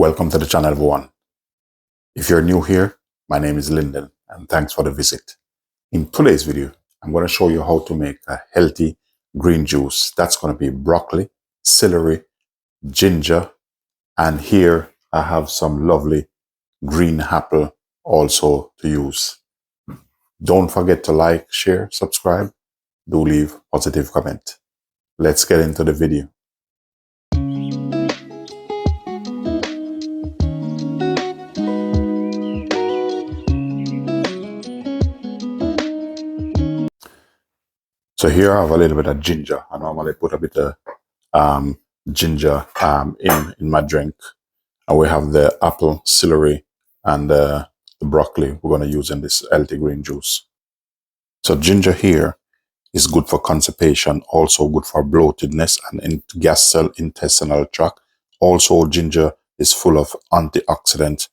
Welcome to the channel, everyone. If you're new here, my name is Lyndon and thanks for the visit. In today's video, I'm going to show you how to make a healthy green juice. That's going to be broccoli, celery, ginger, and here I have some lovely green apple also to use. Don't forget to like, share, subscribe. Do leave positive comment. Let's get into the video. So here I have a little bit of ginger. I normally put a bit of ginger in my drink. And we have the apple, celery, and the broccoli we're going to use in this healthy green juice. So ginger here is good for constipation, also good for bloatedness and in gastrointestinal tract. Also, ginger is full of antioxidants.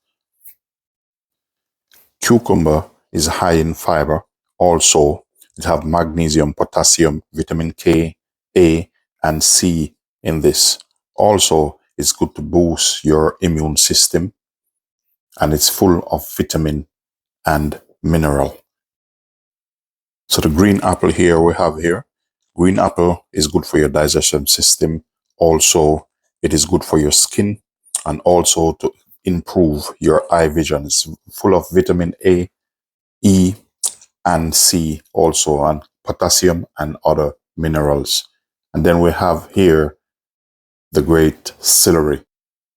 Cucumber is high in fiber. Also, it have magnesium, potassium, vitamin K, A, and C in this. Also, it's good to boost your immune system, and it's full of vitamin and mineral. So the green apple here we have here. Green apple is good for your digestion system. Also, it is good for your skin and also to improve your eye vision. It's full of vitamin A, E, and C also, and potassium and other minerals. And then we have here the great celery.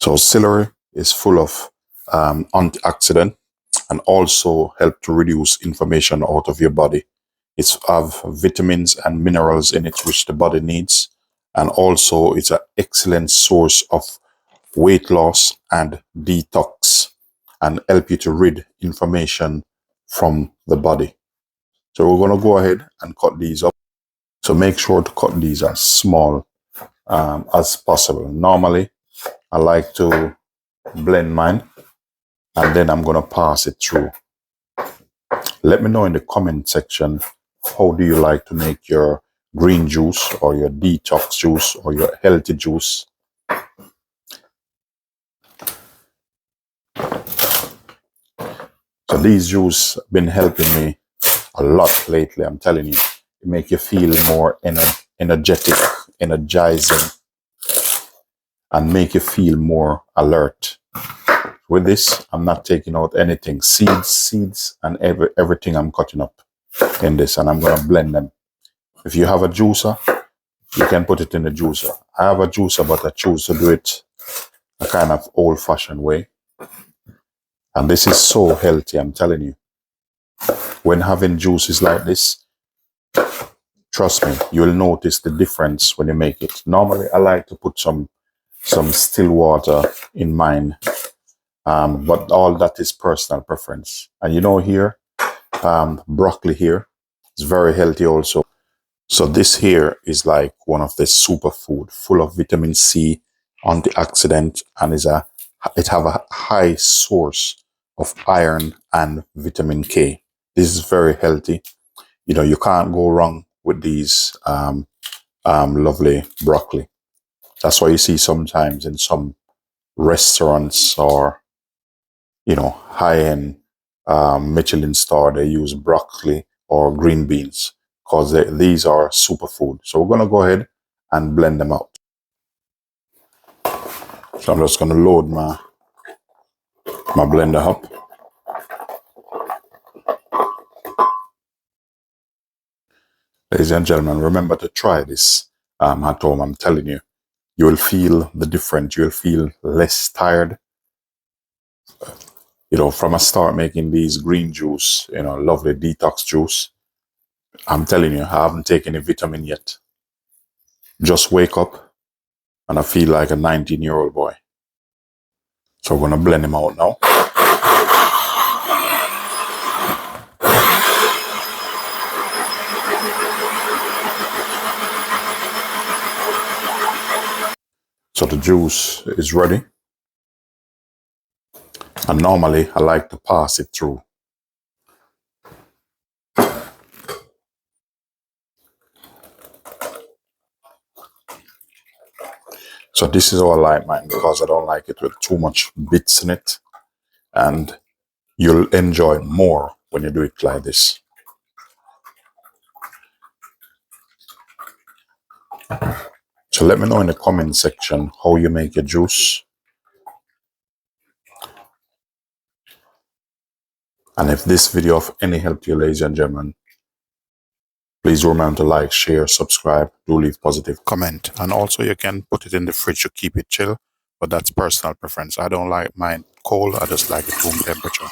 So celery is full of antioxidant and also help to reduce inflammation out of your body. It's have vitamins and minerals in it which the body needs, and also it's an excellent source of weight loss and detox and help you to rid inflammation from the body. So we're going to go ahead and cut these up. So make sure to cut these as small as possible. Normally, I like to blend mine and then I'm going to pass it through. Let me know in the comment section, how do you like to make your green juice or your detox juice or your healthy juice? So these juice been helping me a lot lately, I'm telling you. It make you feel more energetic, energizing, and make you feel more alert. With this, I'm not taking out anything. Seeds, and everything I'm cutting up in this, and I'm going to blend them. If you have a juicer, you can put it in the juicer. I have a juicer, but I choose to do it a kind of old-fashioned way. And this is so healthy, I'm telling you. When having juices like this, trust me, you'll notice the difference when you make it. Normally, I like to put some still water in mine. But all that is personal preference. And you know here, broccoli here is very healthy also. So this here is like one of the superfood, full of vitamin C, antioxidant, and it have a high source of iron and vitamin K. This is very healthy. You know, you can't go wrong with these lovely broccoli. That's why you see sometimes in some restaurants or high-end Michelin star, they use broccoli or green beans because these are superfood. So we're going to go ahead and blend them out. So I'm just going to load my blender up. Ladies and gentlemen, remember to try this at home. I'm telling you, you will feel the difference. You'll feel less tired. From I start making these green juice, lovely detox juice, I'm telling you, I haven't taken a vitamin yet. Just wake up and I feel like a 19-year-old boy. So we're going to blend them out now. So the juice is ready. And normally I like to pass it through. So this is how I like mine, because I don't like it with too much bits in it. And you'll enjoy more when you do it like this. So let me know in the comment section how you make your juice. And if this video of any help to you, ladies and gentlemen, please remember to like, share, subscribe, do leave positive comment. And also you can put it in the fridge to keep it chill, but that's personal preference. I don't like mine cold, I just like it room temperature.